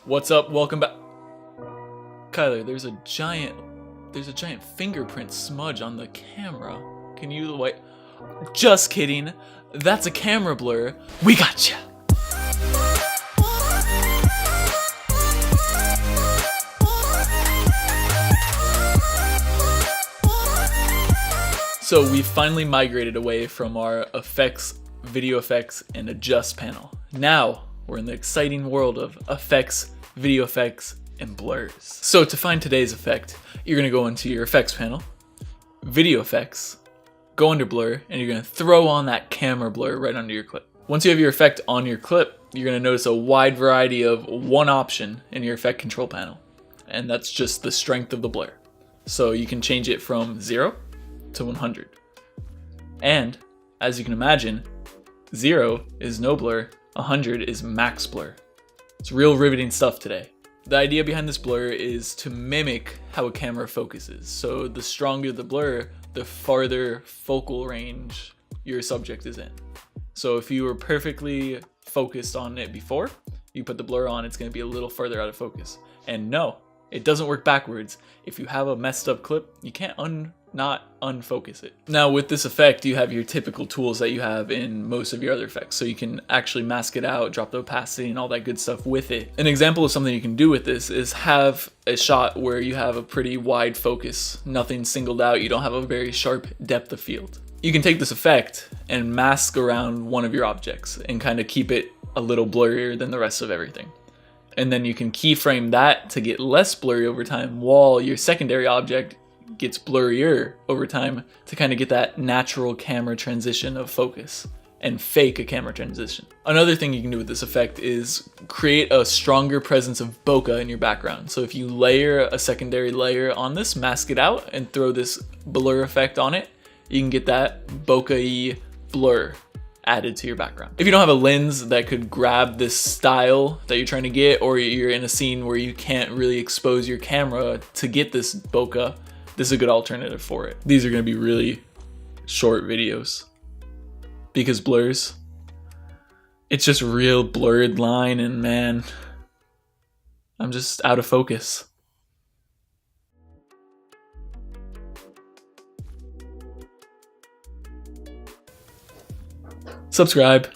What's up? Welcome back. Kyler, there's a giant fingerprint smudge on the camera. Can you wait? Just kidding. That's a camera blur. We gotcha. So we finally migrated away from our effects, video effects, and adjust panel. Now we're in the exciting world of effects, video effects, and blurs. So to find today's effect, you're gonna go into your effects panel, video effects, go under blur, and you're gonna throw on that camera blur right under your clip. Once you have your effect on your clip, you're gonna notice a wide variety of one option in your effect control panel. And that's just the strength of the blur. So you can change it from 0 to 100. And as you can imagine, 0 is no blur, 100 is max blur. It's real riveting stuff today. The idea behind this blur is to mimic how a camera focuses. So the stronger the blur, the farther focal range your subject is in. So if you were perfectly focused on it before, you put the blur on, it's gonna be a little further out of focus. And no, it doesn't work backwards. If you have a messed up clip, you can't not unfocus it. Now with this effect, you have your typical tools that you have in most of your other effects. So you can actually mask it out, drop the opacity and all that good stuff with it. An example of something you can do with this is have a shot where you have a pretty wide focus, nothing singled out, you don't have a very sharp depth of field. You can take this effect and mask around one of your objects and kind of keep it a little blurrier than the rest of everything. And then you can keyframe that to get less blurry over time while your secondary object gets blurrier over time to kind of get that natural camera transition of focus and fake a camera transition. Another thing you can do with this effect is create a stronger presence of bokeh in your background. So if you layer a secondary layer on this, mask it out and throw this blur effect on it, you can get that bokeh-y blur added to your background. If you don't have a lens that could grab this style that you're trying to get, or you're in a scene where you can't really expose your camera to get this bokeh, this is a good alternative for it. These are gonna be really short videos because blurs, it's just real blurred line and man, I'm just out of focus. Subscribe.